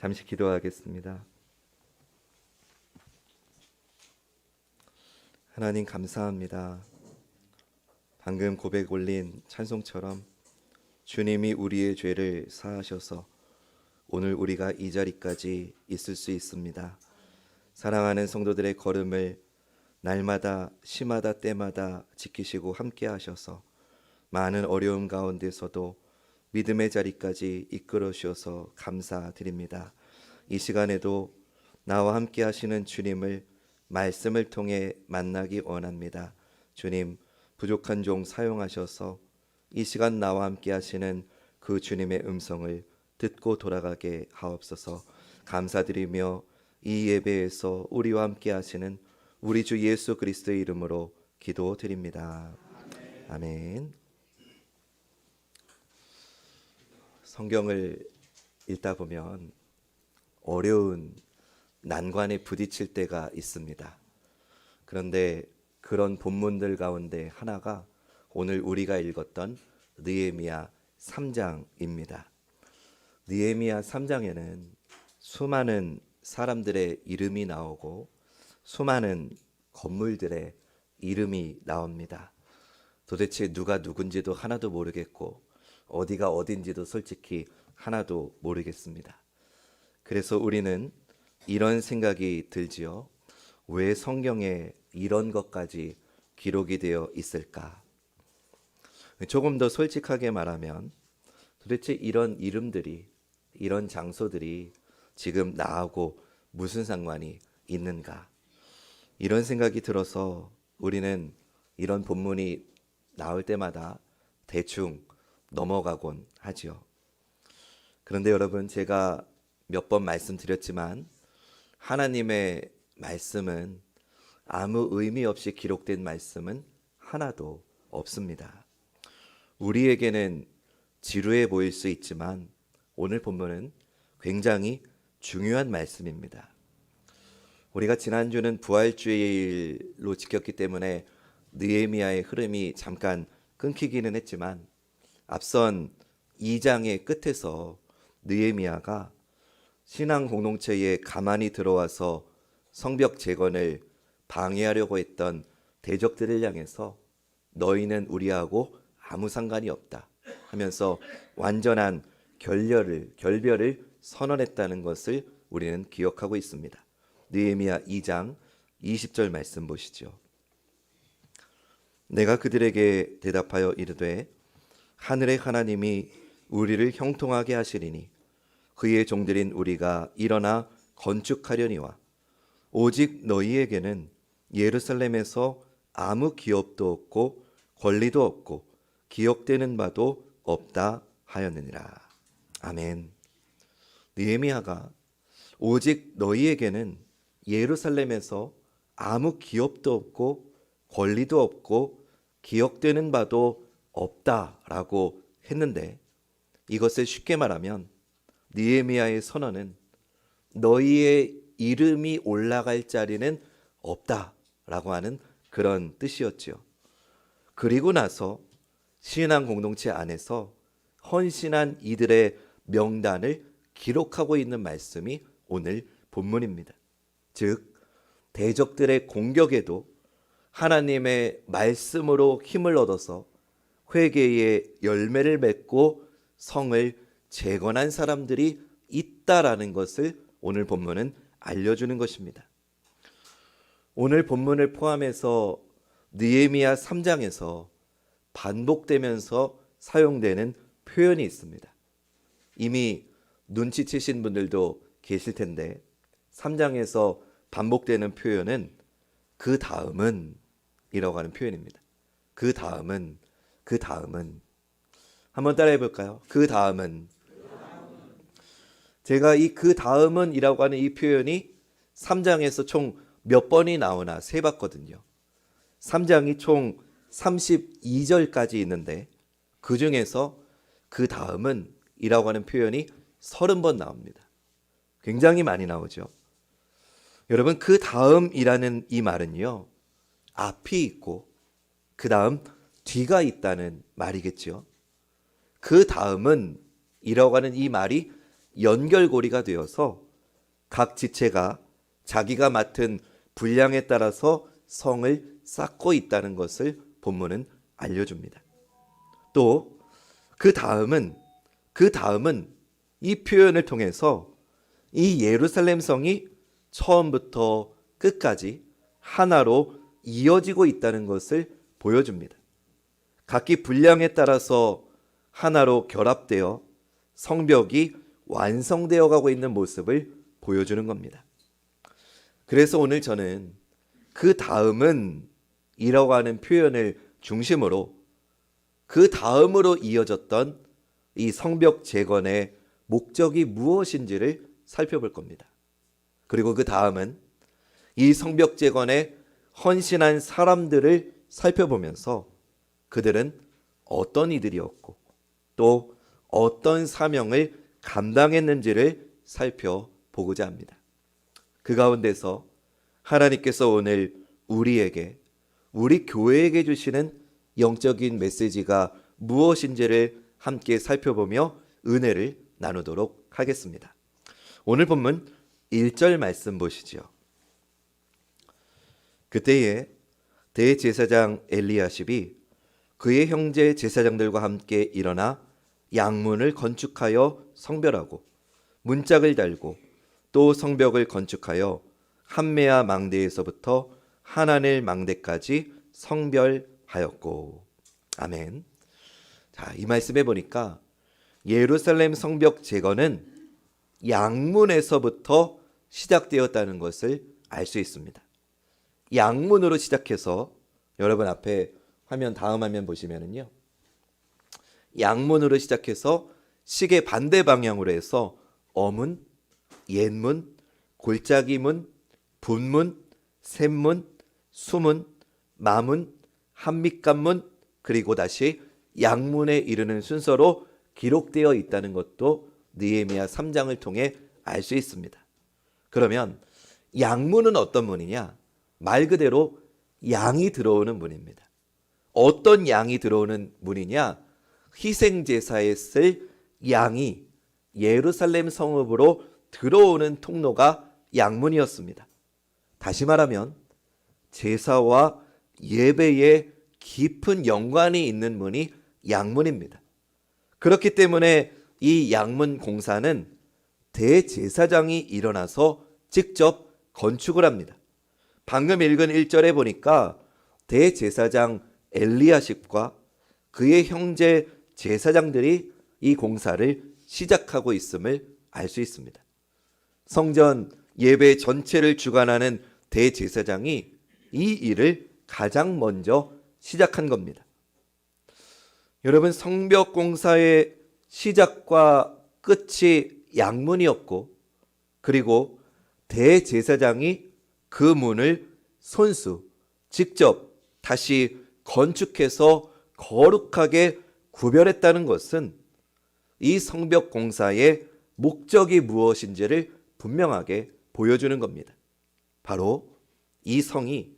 잠시 기도하겠습니다. 하나님 감사합니다. 방금 고백 올린 찬송처럼 주님이 우리의 죄를 사하셔서 오늘 우리가 이 자리까지 있을 수 있습니다. 사랑하는 성도들의 걸음을 날마다 시마다 때마다 지키시고 함께 하셔서 많은 어려움 가운데서도 믿음의 자리까지 이끌어 주셔서 감사드립니다. 이 시간에도 나와 함께 하시는 주님을 말씀을 통해 만나기 원합니다. 주님, 부족한 종 사용하셔서 이 시간 나와 함께 하시는 그 주님의 음성을 듣고 돌아가게 하옵소서. 감사드리며 이 예배에서 우리와 함께 하시는 우리 주 예수 그리스도의 이름으로 기도드립니다. 아멘. 성경을 읽다 보면 어려운 난관에 부딪힐 때가 있습니다. 그런데 그런 본문들 가운데 하나가 오늘 우리가 읽었던 느헤미야 3장입니다. 느헤미야 3장에는 수많은 사람들의 이름이 나오고 수많은 건물들의 이름이 나옵니다. 도대체 누가 누군지도 하나도 모르겠고 어디가 어딘지도 솔직히 하나도 모르겠습니다. 그래서 우리는 이런 생각이 들지요. 왜 성경에 이런 것까지 기록이 되어 있을까? 조금 더 솔직하게 말하면 도대체 이런 이름들이, 이런 장소들이 지금 나하고 무슨 상관이 있는가? 이런 생각이 들어서 우리는 이런 본문이 나올 때마다 대충 넘어가곤 하지요. 그런데 여러분, 제가 몇 번 말씀드렸지만 하나님의 말씀은 아무 의미 없이 기록된 말씀은 하나도 없습니다. 우리에게는 지루해 보일 수 있지만 오늘 본문은 굉장히 중요한 말씀입니다. 우리가 지난주는 부활주일로 지켰기 때문에 느헤미야의 흐름이 잠깐 끊기기는 했지만 앞선 2장의 끝에서 느헤미야가 신앙 공동체에 가만히 들어와서 성벽 재건을 방해하려고 했던 대적들을 향해서 너희는 우리하고 아무 상관이 없다 하면서 완전한 결별을 선언했다는 것을 우리는 기억하고 있습니다. 느헤미야 2장 20절 말씀 보시죠. 내가 그들에게 대답하여 이르되 하늘의 하나님이 우리를 형통하게 하시리니 그의 종들인 우리가 일어나 건축하려니와 오직 너희에게는 예루살렘에서 아무 기업도 없고 권리도 없고 기억되는 바도 없다 하였느니라. 아멘. 느헤미야가 오직 너희에게는 예루살렘에서 아무 기업도 없고 권리도 없고 기억되는 바도 없다라고 했는데, 이것을 쉽게 말하면 느헤미야의 선언은 너희의 이름이 올라갈 자리는 없다라고 하는 그런 뜻이었죠. 그리고 나서 신앙 공동체 안에서 헌신한 이들의 명단을 기록하고 있는 말씀이 오늘 본문입니다. 즉 대적들의 공격에도 하나님의 말씀으로 힘을 얻어서 회개의 열매를 맺고 성을 재건한 사람들이 있다라는 것을 오늘 본문은 알려주는 것입니다. 오늘 본문을 포함해서 느헤미야 3장에서 반복되면서 사용되는 표현이 있습니다. 이미 눈치채신 분들도 계실 텐데 3장에서 반복되는 표현은 그 다음은 이라고 하는 표현입니다. 그 다음은 한번 따라해 볼까요? 그 다음은. 제가 이 그 다음은 이라고 하는 이 표현이 3장에서 총 몇 번이 나오나 세봤거든요. 3장이 총 32절까지 있는데 그 중에서 그 다음은 이라고 하는 표현이 30번 나옵니다. 굉장히 많이 나오죠. 여러분, 그 다음이라는 이 말은요, 앞이 있고 그 다음 뒤가 있다는 말이겠죠. 그 다음은 이라고 하는 이 말이 연결고리가 되어서 각 지체가 자기가 맡은 분량에 따라서 성을 쌓고 있다는 것을 본문은 알려줍니다. 또 그 다음은 이 표현을 통해서 이 예루살렘 성이 처음부터 끝까지 하나로 이어지고 있다는 것을 보여줍니다. 각기 분량에 따라서 하나로 결합되어 성벽이 완성되어 가고 있는 모습을 보여주는 겁니다. 그래서 오늘 저는 그 다음은 이라고 하는 표현을 중심으로 그 다음으로 이어졌던 이 성벽 재건의 목적이 무엇인지를 살펴볼 겁니다. 그리고 그 다음은 이 성벽 재건에 헌신한 사람들을 살펴보면서 그들은 어떤 이들이었고 또 어떤 사명을 감당했는지를 살펴보고자 합니다. 그 가운데서 하나님께서 오늘 우리에게, 우리 교회에게 주시는 영적인 메시지가 무엇인지를 함께 살펴보며 은혜를 나누도록 하겠습니다. 오늘 본문 1절 말씀 보시죠. 그때에 대제사장 엘리야십이 그의 형제 제사장들과 함께 일어나 양문을 건축하여 성별하고 문짝을 달고 또 성벽을 건축하여 한메아 망대에서부터 하나넬 망대까지 성별하였고. 아멘. 자, 이 말씀해 보니까 예루살렘 성벽 재건은 양문에서부터 시작되었다는 것을 알 수 있습니다. 양문으로 시작해서 여러분 앞에 화면 다음 화면 보시면은요. 양문으로 시작해서 시계 반대 방향으로 해서 어문, 옛문, 골짜기문, 분문, 샘문, 수문, 마문, 한밑간문, 그리고 다시 양문에 이르는 순서로 기록되어 있다는 것도 느헤미야 3장을 통해 알 수 있습니다. 그러면 양문은 어떤 문이냐? 말 그대로 양이 들어오는 문입니다. 어떤 양이 들어오는 문이냐? 희생제사에 쓸 양이 예루살렘 성읍으로 들어오는 통로가 양문이었습니다. 다시 말하면 제사와 예배에 깊은 연관이 있는 문이 양문입니다. 그렇기 때문에 이 양문 공사는 대제사장이 일어나서 직접 건축을 합니다. 방금 읽은 1절에 보니까 대제사장 엘리야십과 그의 형제 제사장들이 이 공사를 시작하고 있음을 알 수 있습니다. 성전 예배 전체를 주관하는 대제사장이 이 일을 가장 먼저 시작한 겁니다. 여러분, 성벽 공사의 시작과 끝이 양문이었고, 그리고 대제사장이 그 문을 손수 직접 다시 건축해서 거룩하게 구별했다는 것은 이 성벽 공사의 목적이 무엇인지를 분명하게 보여주는 겁니다. 바로 이 성이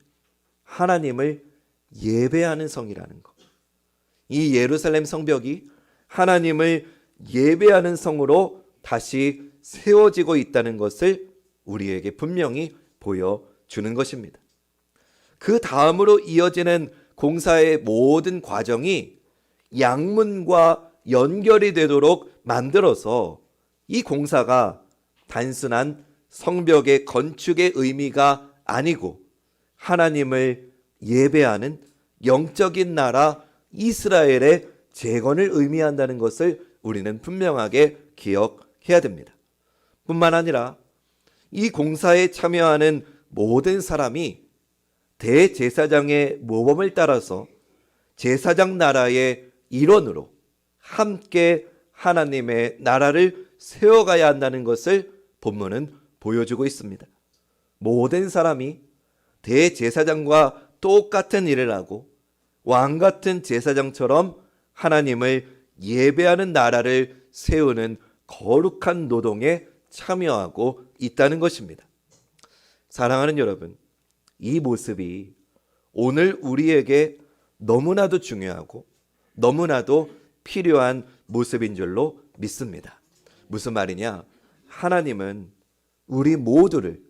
하나님을 예배하는 성이라는 것. 이 예루살렘 성벽이 하나님을 예배하는 성으로 다시 세워지고 있다는 것을 우리에게 분명히 보여주는 것입니다. 그 다음으로 이어지는 공사의 모든 과정이 양문과 연결이 되도록 만들어서 이 공사가 단순한 성벽의 건축의 의미가 아니고 하나님을 예배하는 영적인 나라 이스라엘의 재건을 의미한다는 것을 우리는 분명하게 기억해야 됩니다. 뿐만 아니라 이 공사에 참여하는 모든 사람이 대제사장의 모범을 따라서 제사장 나라의 일원으로 함께 하나님의 나라를 세워가야 한다는 것을 본문은 보여주고 있습니다. 모든 사람이 대제사장과 똑같은 일을 하고 왕 같은 제사장처럼 하나님을 예배하는 나라를 세우는 거룩한 노동에 참여하고 있다는 것입니다. 사랑하는 여러분, 이 모습이 오늘 우리에게 너무나도 중요하고 너무나도 필요한 모습인 줄로 믿습니다. 무슨 말이냐? 하나님은 우리 모두를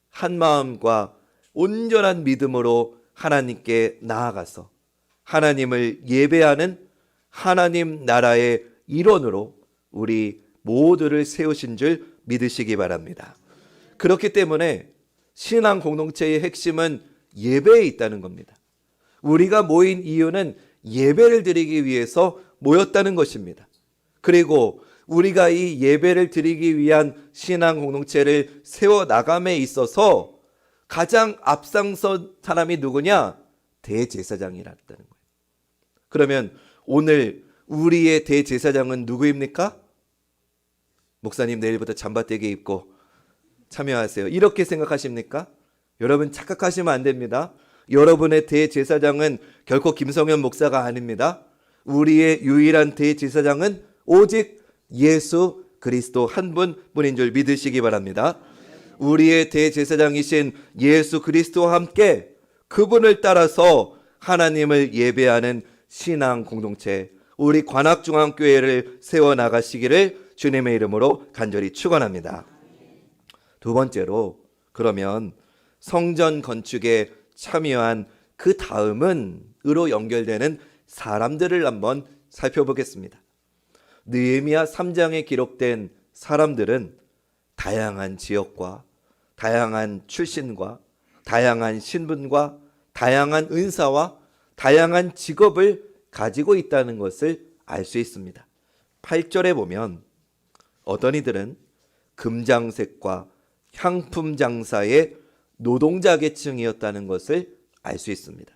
한 마음과 온전한 믿음으로 하나님께 나아가서 하나님을 예배하는 하나님 나라의 일원으로 우리 모두를 세우신 줄 믿으시기 바랍니다. 그렇기 때문에 신앙 공동체의 핵심은 예배에 있다는 겁니다. 우리가 모인 이유는 예배를 드리기 위해서 모였다는 것입니다. 그리고 우리가 이 예배를 드리기 위한 신앙 공동체를 세워나감에 있어서 가장 앞장선 사람이 누구냐? 대제사장이라는 거예요. 그러면 오늘 우리의 대제사장은 누구입니까? 목사님 내일부터 잠바떼기 입고 참여하세요. 이렇게 생각하십니까? 여러분 착각하시면 안 됩니다. 여러분의 대제사장은 결코 김성현 목사가 아닙니다. 우리의 유일한 대제사장은 오직 예수 그리스도 한 분뿐인 줄 믿으시기 바랍니다. 우리의 대제사장이신 예수 그리스도와 함께 그분을 따라서 하나님을 예배하는 신앙 공동체, 우리 관악중앙교회를 세워나가시기를 주님의 이름으로 간절히 축원합니다. 두 번째로, 그러면 성전 건축에 참여한 그 다음은으로 연결되는 사람들을 한번 살펴보겠습니다. 느헤미야 3장에 기록된 사람들은 다양한 지역과 다양한 출신과 다양한 신분과 다양한 은사와 다양한 직업을 가지고 있다는 것을 알 수 있습니다. 8절에 보면 어떤 이들은 금장색과 향품 장사의 노동자 계층이었다는 것을 알 수 있습니다.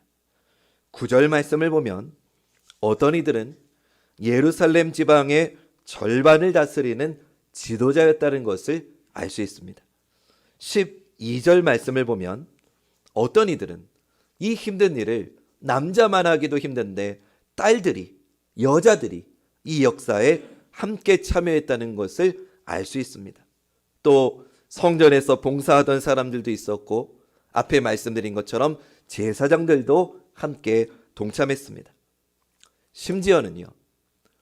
9절 말씀을 보면 어떤 이들은 예루살렘 지방의 절반을 다스리는 지도자였다는 것을 알 수 있습니다. 12절 말씀을 보면 어떤 이들은 이 힘든 일을 남자만 하기도 힘든데 딸들이, 여자들이 이 역사에 함께 참여했다는 것을 알 수 있습니다. 또 성전에서 봉사하던 사람들도 있었고 앞에 말씀드린 것처럼 제사장들도 함께 동참했습니다. 심지어는요,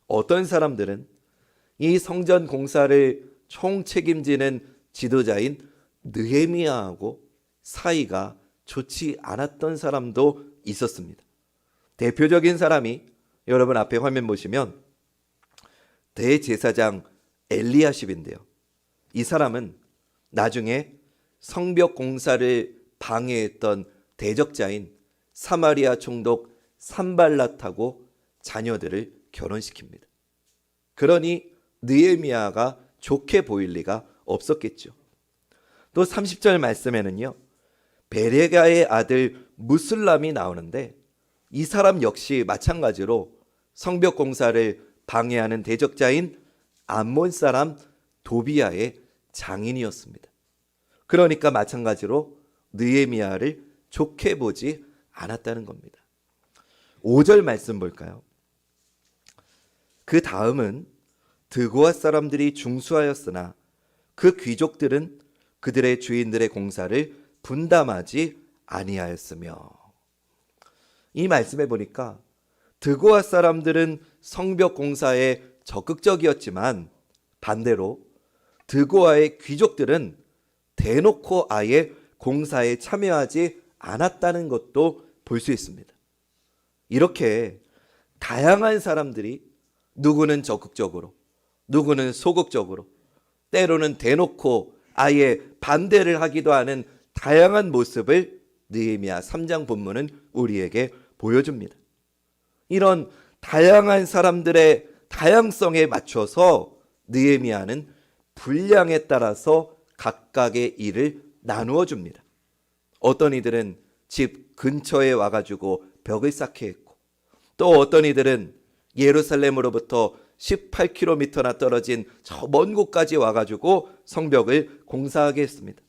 어떤 사람들은 이 성전 공사를 총책임지는 지도자인 느헤미야하고 사이가 좋지 않았던 사람도 있었습니다. 대표적인 사람이 여러분 앞에 화면 보시면 대제사장 엘리야십인데요. 이 사람은 나중에 성벽 공사를 방해했던 대적자인 사마리아 총독 산발랏하고 자녀들을 결혼시킵니다. 그러니 느헤미야가 좋게 보일 리가 없었겠죠. 또 30절 말씀에는요, 베레가의 아들 무슬람이 나오는데 이 사람 역시 마찬가지로 성벽 공사를 방해하는 대적자인 암몬 사람 도비야의 장인이었습니다. 그러니까 마찬가지로 느헤미야를 좋게 보지 않았다는 겁니다. 5절 말씀 볼까요? 그 다음은 드고아 사람들이 중수하였으나 그 귀족들은 그들의 주인들의 공사를 분담하지 아니하였으며, 이 말씀에 보니까 드고아 사람들은 성벽 공사에 적극적이었지만 반대로 드고아의 귀족들은 대놓고 아예 공사에 참여하지 않았다는 것도 볼 수 있습니다. 이렇게 다양한 사람들이 누구는 적극적으로, 누구는 소극적으로, 때로는 대놓고 아예 반대를 하기도 하는 다양한 모습을 느헤미야 3장 본문은 우리에게 보여줍니다. 이런 다양한 사람들의 다양성에 맞춰서 느헤미야는 분량에 따라서 각각의 일을 나누어 줍니다. 어떤 이들은 집 근처에 와가지고 벽을 쌓게 했고, 또 어떤 이들은 예루살렘으로부터 18km나 떨어진 저 먼 곳까지 와가지고 성벽을 공사하게 했습니다.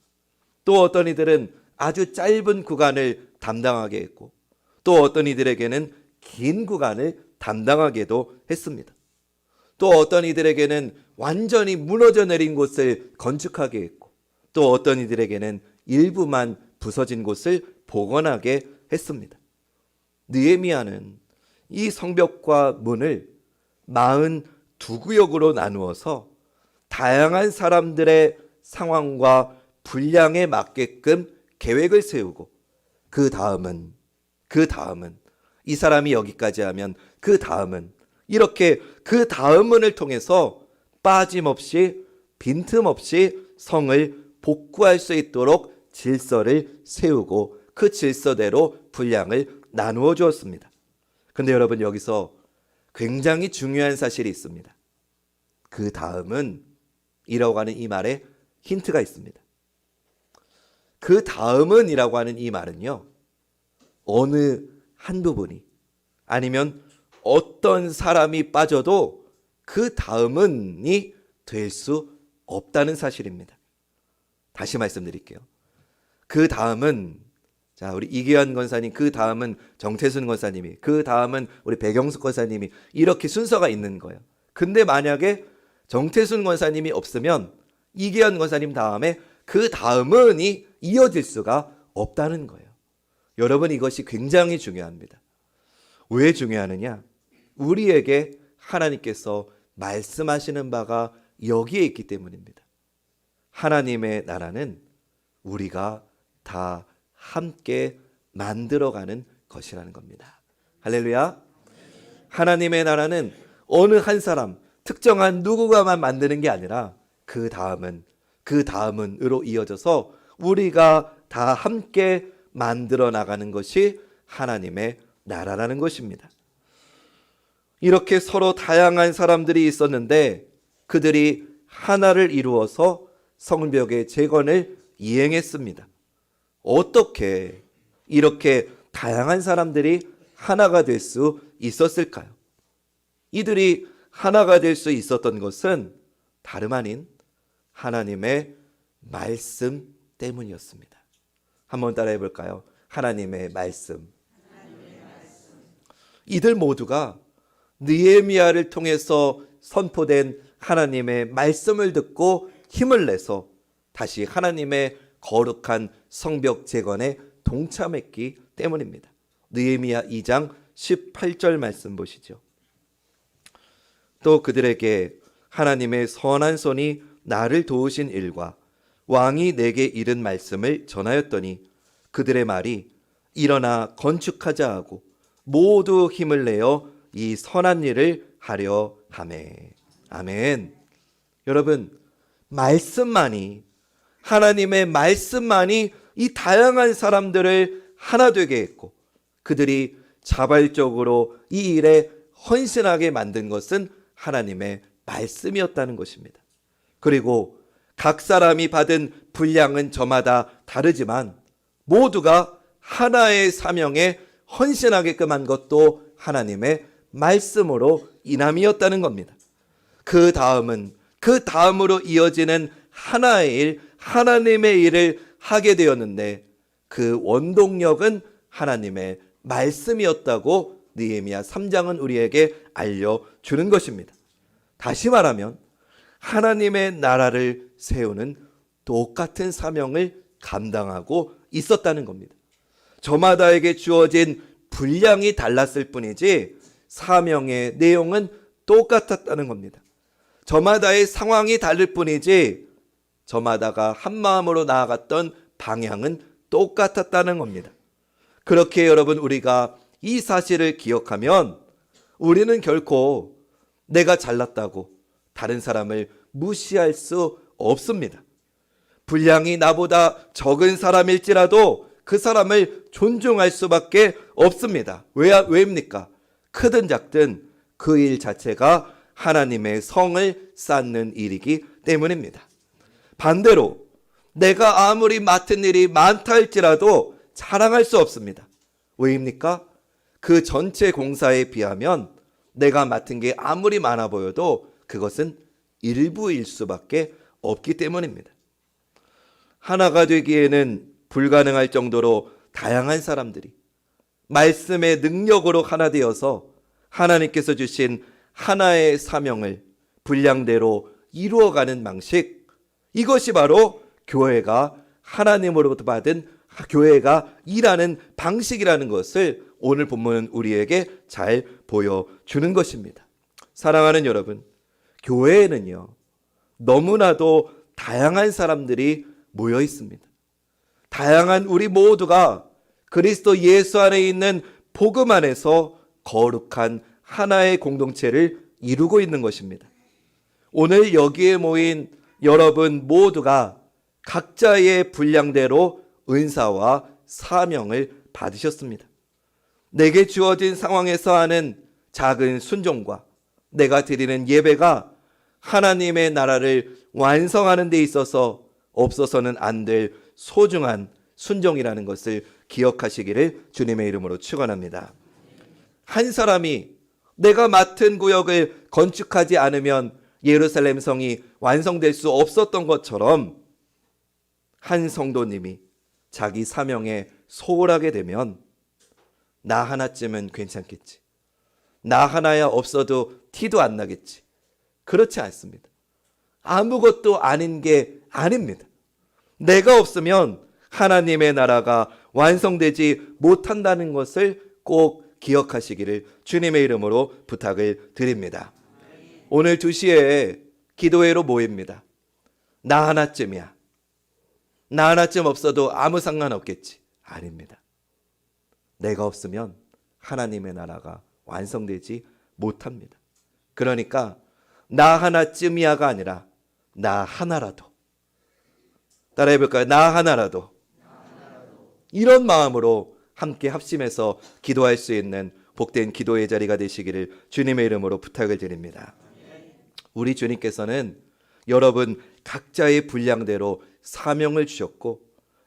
또 어떤 이들은 아주 짧은 구간을 담당하게 했고, 또 어떤 이들에게는 긴 구간을 담당하게도 했습니다. 또 어떤 이들에게는 완전히 무너져 내린 곳을 건축하게 했고, 또 어떤 이들에게는 일부만 부서진 곳을 복원하게 했습니다. 느헤미야는 이 성벽과 문을 42구역으로 나누어서 다양한 사람들의 상황과 분량에 맞게끔 계획을 세우고 그 다음은 이 사람이 여기까지 하면 그 다음은 이렇게 그 다음은을 통해서 빠짐없이 빈틈없이 성을 복구할 수 있도록 질서를 세우고 그 질서대로 분량을 나누어 주었습니다. 근데 여러분 여기서 굉장히 중요한 사실이 있습니다. 그 다음은 이라고 하는 이 말에 힌트가 있습니다. 그 다음은 이라고 하는 이 말은요, 어느 한 부분이 아니면 어떤 사람이 빠져도 그 다음은이 될 수 없다는 사실입니다. 다시 말씀드릴게요. 그 다음은, 자, 우리 이기환 권사님, 그 다음은 정태순 권사님이, 그 다음은 우리 백영숙 권사님이, 이렇게 순서가 있는 거예요. 근데 만약에 정태순 권사님이 없으면 이기환 권사님 다음에 그 다음은이 이어질 수가 없다는 거예요. 여러분, 이것이 굉장히 중요합니다. 왜 중요하느냐? 우리에게 하나님께서 말씀하시는 바가 여기에 있기 때문입니다. 하나님의 나라는 우리가 다 함께 만들어가는 것이라는 겁니다. 할렐루야. 하나님의 나라는 어느 한 사람, 특정한 누구가만 만드는 게 아니라 그 다음은으로 이어져서 우리가 다 함께 만들어 나가는 것이 하나님의 나라라는 것입니다. 이렇게 서로 다양한 사람들이 있었는데 그들이 하나를 이루어서 성벽의 재건을 이행했습니다. 어떻게 이렇게 다양한 사람들이 하나가 될 수 있었을까요? 이들이 하나가 될 수 있었던 것은 다름 아닌 하나님의 말씀 때문이었습니다. 한번 따라해 볼까요? 하나님의 말씀. 이들 모두가 느헤미야를 통해서 선포된 하나님의 말씀을 듣고 힘을 내서 다시 하나님의 거룩한 성벽 재건에 동참했기 때문입니다. 느헤미야 2장 18절 말씀 보시죠. 또 그들에게 하나님의 선한 손이 나를 도우신 일과 왕이 내게 이른 말씀을 전하였더니 그들의 말이 일어나 건축하자 하고 모두 힘을 내어 이 선한 일을 하려 하매. 아멘. 여러분, 말씀만이, 하나님의 말씀만이 이 다양한 사람들을 하나 되게 했고 그들이 자발적으로 이 일에 헌신하게 만든 것은 하나님의 말씀이었다는 것입니다. 그리고 각 사람이 받은 분량은 저마다 다르지만 모두가 하나의 사명에 헌신하게끔 한 것도 하나님의 말씀으로 인함이었다는 겁니다. 그 다음으로 이어지는 하나의 일, 하나님의 일을 하게 되었는데 그 원동력은 하나님의 말씀이었다고 느헤미야 3장은 우리에게 알려주는 것입니다. 다시 말하면 하나님의 나라를 세우는 똑같은 사명을 감당하고 있었다는 겁니다. 저마다에게 주어진 분량이 달랐을 뿐이지 사명의 내용은 똑같았다는 겁니다. 저마다의 상황이 다를 뿐이지 저마다가 한 마음으로 나아갔던 방향은 똑같았다는 겁니다. 그렇게 여러분, 우리가 이 사실을 기억하면 우리는 결코 내가 잘났다고 다른 사람을 무시할 수 없습니다. 분량이 나보다 적은 사람일지라도 그 사람을 존중할 수밖에 없습니다. 왜입니까? 크든 작든 그 일 자체가 하나님의 성을 쌓는 일이기 때문입니다. 반대로 내가 아무리 맡은 일이 많다 할지라도 자랑할 수 없습니다. 왜입니까? 그 전체 공사에 비하면 내가 맡은 게 아무리 많아 보여도 그것은 일부일 수밖에 없기 때문입니다. 하나가 되기에는 불가능할 정도로 다양한 사람들이 말씀의 능력으로 하나 되어서 하나님께서 주신 하나의 사명을 분량대로 이루어가는 방식, 이것이 바로 교회가 하나님으로부터 받은 교회가 일하는 방식이라는 것을 오늘 본문은 우리에게 잘 보여주는 것입니다. 사랑하는 여러분, 교회에는요 너무나도 다양한 사람들이 모여 있습니다. 다양한 우리 모두가 그리스도 예수 안에 있는 복음 안에서 거룩한 하나의 공동체를 이루고 있는 것입니다. 오늘 여기에 모인 여러분 모두가 각자의 분량대로 은사와 사명을 받으셨습니다. 내게 주어진 상황에서 하는 작은 순종과 내가 드리는 예배가 하나님의 나라를 완성하는 데 있어서 없어서는 안 될 소중한 순종이라는 것을 기억하시기를 주님의 이름으로 축원합니다. 한 사람이 내가 맡은 구역을 건축하지 않으면 예루살렘 성이 완성될 수 없었던 것처럼 한 성도님이 자기 사명에 소홀하게 되면 나 하나쯤은 괜찮겠지. 나 하나야 없어도 티도 안 나겠지. 그렇지 않습니다. 아무것도 아닌 게 아닙니다. 내가 없으면 하나님의 나라가 완성되지 못한다는 것을 꼭 기억하시기를 주님의 이름으로 부탁을 드립니다. 오늘 2시에 기도회로 모입니다. 나 하나쯤이야. 나 하나쯤 없어도 아무 상관없겠지. 아닙니다. 내가 없으면 하나님의 나라가 완성되지 못합니다. 그러니까 나 하나쯤이야가 아니라 나 하나라도. 따라해 볼까요? 나 하나라도. 이런 마음으로 함께 합심해서 기도할 수 있는 복된 기도의 자리가 되시기를 주님의 이름으로 부탁을 드립니다. 우리 주님께서는 여러분 각자의 분량대로 사명을 주셨고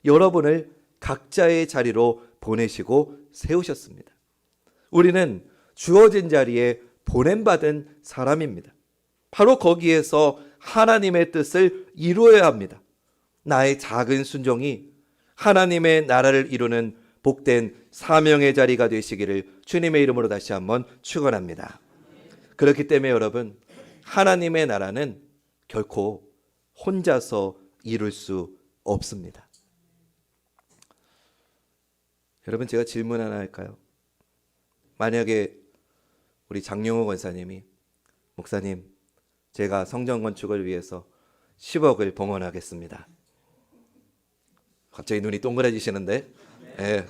여러분을 각자의 자리로 보내시고 세우셨습니다. 우리는 주어진 자리에 보냄받은 사람입니다. 바로 거기에서 하나님의 뜻을 이루어야 합니다. 나의 작은 순종이 하나님의 나라를 이루는 복된 사명의 자리가 되시기를 주님의 이름으로 다시 한번 축원합니다. 그렇기 때문에 여러분, 하나님의 나라는 결코 혼자서 이룰 수 없습니다. 여러분, 제가 질문 하나 할까요? 만약에 우리 장용호 권사님이 목사님, 제가 성전 건축을 위해서 10억을 봉헌하겠습니다. 갑자기 눈이 동그라지시는데? 예.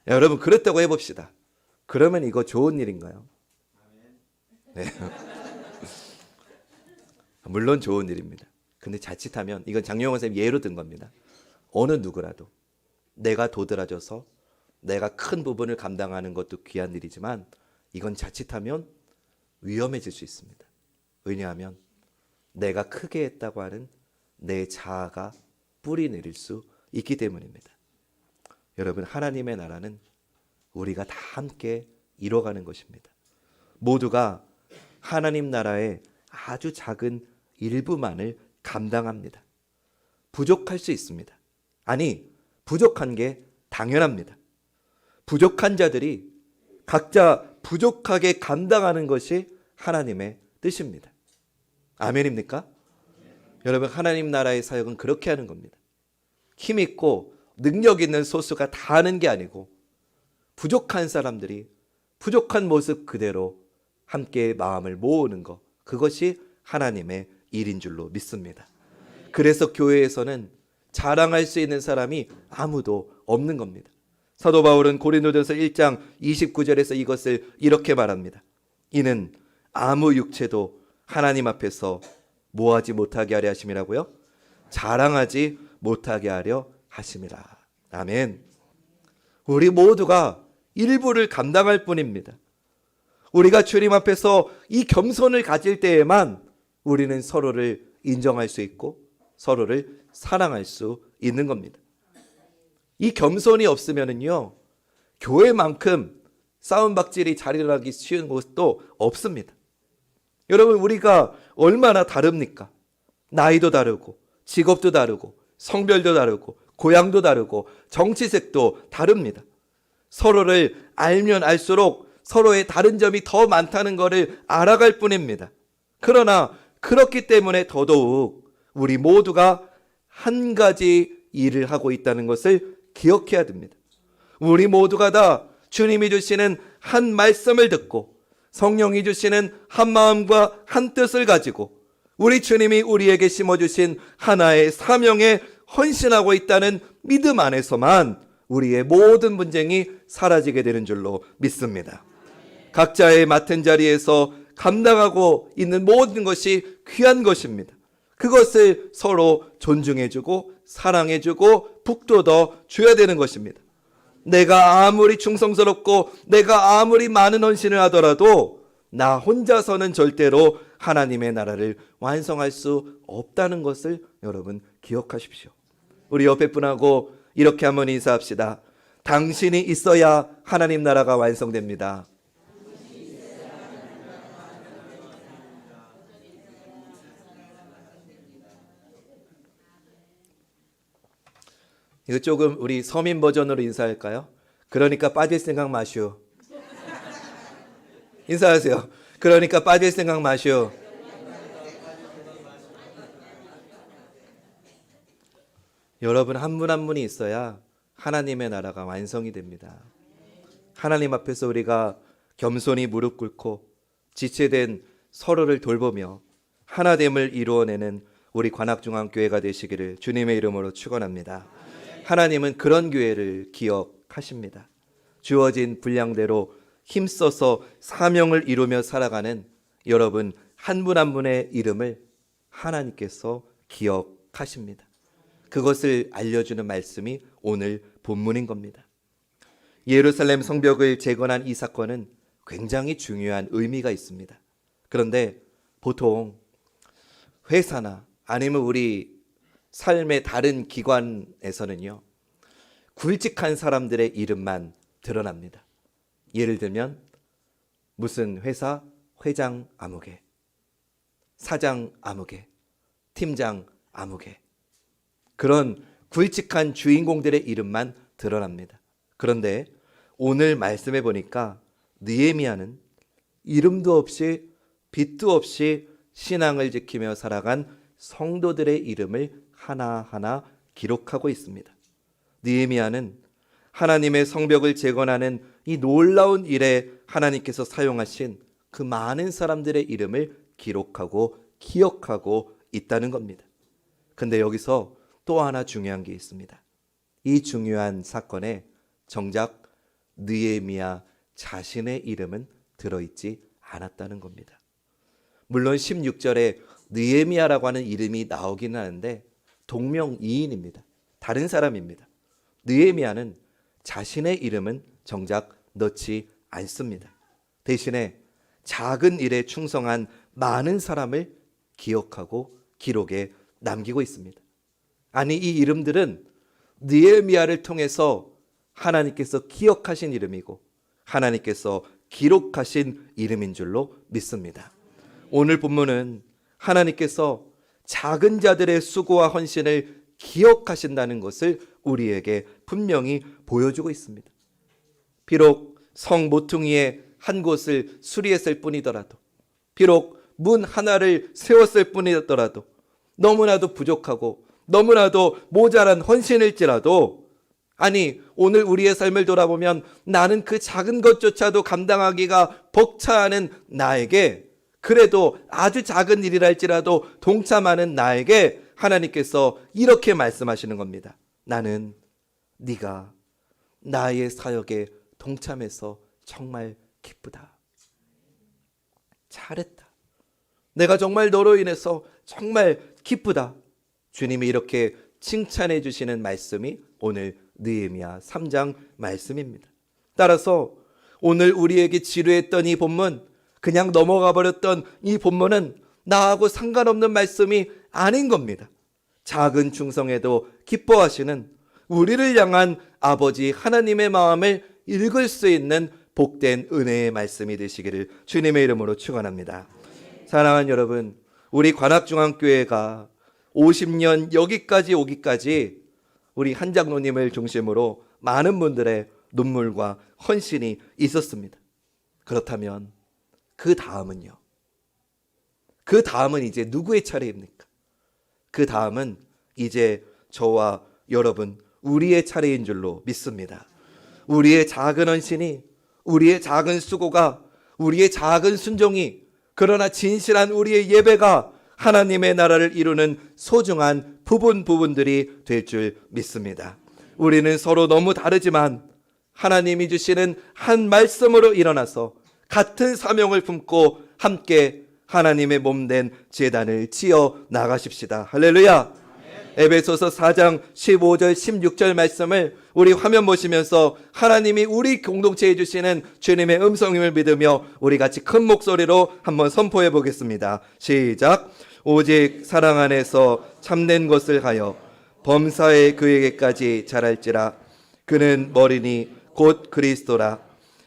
여러분, 그랬다고 해봅시다. 그러면 이거 좋은 일인가요? 네. 물론 좋은 일입니다. 근데 자칫하면 이건 장용호 선생님 예로 든 겁니다. 어느 누구라도 내가 도드라져서 내가 큰 부분을 감당하는 것도 귀한 일이지만 이건 자칫하면 위험해질 수 있습니다. 왜냐하면 내가 크게 했다고 하는 내 자아가 뿌리 내릴 수 있기 때문입니다. 여러분, 하나님의 나라는 우리가 다 함께 이뤄가는 것입니다. 모두가 하나님 나라의 아주 작은 일부만을 감당합니다. 부족할 수 있습니다. 아니, 부족한 게 당연합니다. 부족한 자들이 각자 부족하게 감당하는 것이 하나님의 뜻입니다. 아멘입니까? 여러분, 하나님 나라의 사역은 그렇게 하는 겁니다. 힘 있고 능력 있는 소수가 다 하는 게 아니고 부족한 사람들이 부족한 모습 그대로 함께 마음을 모으는 것, 그것이 하나님의 일인 줄로 믿습니다. 그래서 교회에서는 자랑할 수 있는 사람이 아무도 없는 겁니다. 사도 바울은 고린도전서 1장 29절에서 이것을 이렇게 말합니다. 이는 아무 육체도 하나님 앞에서 뭐하지 못하게 하려 하심이라고요? 자랑하지 못하게 하려 하심이라. 아멘. 우리 모두가 일부를 감당할 뿐입니다. 우리가 주님 앞에서 이 겸손을 가질 때에만 우리는 서로를 인정할 수 있고 서로를 사랑할 수 있는 겁니다. 이 겸손이 없으면은요, 교회만큼 싸움박질이 자리하기 쉬운 곳도 없습니다. 여러분, 우리가 얼마나 다릅니까? 나이도 다르고 직업도 다르고 성별도 다르고 고향도 다르고 정치색도 다릅니다. 서로를 알면 알수록 서로의 다른 점이 더 많다는 것을 알아갈 뿐입니다. 그러나 그렇기 때문에 더더욱 우리 모두가 한 가지 일을 하고 있다는 것을 기억해야 됩니다. 우리 모두가 다 주님이 주시는 한 말씀을 듣고 성령이 주시는 한 마음과 한 뜻을 가지고 우리 주님이 우리에게 심어주신 하나의 사명에 헌신하고 있다는 믿음 안에서만 우리의 모든 분쟁이 사라지게 되는 줄로 믿습니다. 각자의 맡은 자리에서 감당하고 있는 모든 것이 귀한 것입니다. 그것을 서로 존중해주고 사랑해주고 북돋워 줘야 되는 것입니다. 내가 아무리 충성스럽고 내가 아무리 많은 헌신을 하더라도 나 혼자서는 절대로 하나님의 나라를 완성할 수 없다는 것을 여러분 기억하십시오. 우리 옆에 분하고 이렇게 한번 인사합시다. 당신이 있어야 하나님 나라가 완성됩니다. 이거 조금 우리 서민 버전으로 인사할까요? 그러니까 빠질 생각 마시오. 인사하세요. 그러니까 빠질 생각 마시오. 여러분 한 분 한 분이 있어야 하나님의 나라가 완성이 됩니다. 하나님 앞에서 우리가 겸손히 무릎 꿇고 지체된 서로를 돌보며 하나됨을 이루어내는 우리 관악중앙교회가 되시기를 주님의 이름으로 축원합니다. 하나님은 그런 교회를 기억하십니다. 주어진 분량대로 힘써서 사명을 이루며 살아가는 여러분 한 분 한 분의 이름을 하나님께서 기억하십니다. 그것을 알려주는 말씀이 오늘 본문인 겁니다. 예루살렘 성벽을 재건한 이 사건은 굉장히 중요한 의미가 있습니다. 그런데 보통 회사나 아니면 우리 삶의 다른 기관에서는요, 굵직한 사람들의 이름만 드러납니다. 예를 들면 무슨 회사 회장 아무개, 사장 아무개, 팀장 아무개, 그런 굵직한 주인공들의 이름만 드러납니다. 그런데 오늘 말씀해 보니까 느헤미야는 이름도 없이 빛도 없이 신앙을 지키며 살아간 성도들의 이름을 하나하나 기록하고 있습니다. 느헤미야는 하나님의 성벽을 재건하는 이 놀라운 일에 하나님께서 사용하신 그 많은 사람들의 이름을 기록하고 기억하고 있다는 겁니다. 근데 여기서 또 하나 중요한 게 있습니다. 이 중요한 사건에 정작 느헤미야 자신의 이름은 들어있지 않았다는 겁니다. 물론 16절에 느헤미야라고 하는 이름이 나오긴 하는데 동명이인입니다. 다른 사람입니다. 느헤미야는 자신의 이름은 정작 넣지 않습니다. 대신에 작은 일에 충성한 많은 사람을 기억하고 기록에 남기고 있습니다. 아니, 이 이름들은 느헤미야를 통해서 하나님께서 기억하신 이름이고 하나님께서 기록하신 이름인 줄로 믿습니다. 오늘 본문은 하나님께서 작은 자들의 수고와 헌신을 기억하신다는 것을 우리에게 분명히 보여주고 있습니다. 비록 성 모퉁이의 한 곳을 수리했을 뿐이더라도, 비록 문 하나를 세웠을 뿐이더라도, 너무나도 부족하고 너무나도 모자란 헌신일지라도, 아니 오늘 우리의 삶을 돌아보면 나는 그 작은 것조차도 감당하기가 벅차는 나에게, 그래도 아주 작은 일이랄지라도 동참하는 나에게 하나님께서 이렇게 말씀하시는 겁니다. 나는 네가 나의 사역에 동참해서 정말 기쁘다. 잘했다. 내가 정말 너로 인해서 정말 기쁘다. 주님이 이렇게 칭찬해 주시는 말씀이 오늘 느헤미야 3장 말씀입니다. 따라서 오늘 우리에게 지루했던 이 본문, 그냥 넘어가 버렸던 이 본문은 나하고 상관없는 말씀이 아닌 겁니다. 작은 충성에도 기뻐하시는 우리를 향한 아버지 하나님의 마음을 읽을 수 있는 복된 은혜의 말씀이 되시기를 주님의 이름으로 축원합니다. 사랑하는 여러분, 우리 관악중앙교회가 50년 여기까지 오기까지 우리 한 장로님을 중심으로 많은 분들의 눈물과 헌신이 있었습니다. 그렇다면 그 다음은요? 그 다음은 이제 누구의 차례입니까? 그 다음은 이제 저와 여러분, 우리의 차례인 줄로 믿습니다. 우리의 작은 헌신이, 우리의 작은 수고가, 우리의 작은 순종이, 그러나 진실한 우리의 예배가 하나님의 나라를 이루는 소중한 부분들이 될 줄 믿습니다. 우리는 서로 너무 다르지만 하나님이 주시는 한 말씀으로 일어나서 같은 사명을 품고 함께 하나님의 몸된 제단을 지어 나가십시다. 할렐루야. 에베소서 4장 15절 16절 말씀을 우리 화면 보시면서 하나님이 우리 공동체에 주시는 주님의 음성임을 믿으며 우리 같이 큰 목소리로 한번 선포해 보겠습니다. 시작. 오직 사랑 안에서 참된 것을 하여 범사에 그에게까지 자랄지라. 그는 머리니 곧 그리스도라.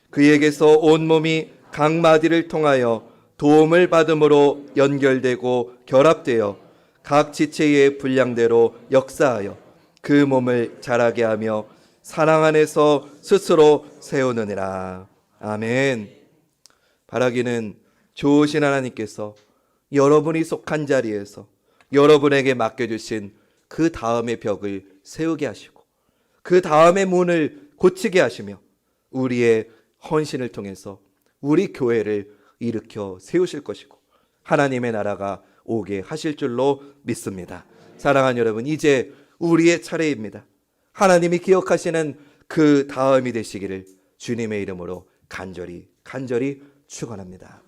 그에게서 온 몸이 각 마디를 통하여 도움을 받음으로 연결되고 결합되어 각 지체의 분량대로 역사하여 그 몸을 자라게 하며 사랑 안에서 스스로 세우느니라. 아멘. 바라기는 좋으신 하나님께서 여러분이 속한 자리에서 여러분에게 맡겨주신 그 다음의 벽을 세우게 하시고 그 다음의 문을 고치게 하시며 우리의 헌신을 통해서 우리 교회를 일으켜 세우실 것이고 하나님의 나라가 오게 하실 줄로 믿습니다. 사랑하는 여러분, 이제 우리의 차례입니다. 하나님이 기억하시는 그 다음이 되시기를 주님의 이름으로 간절히 축원합니다.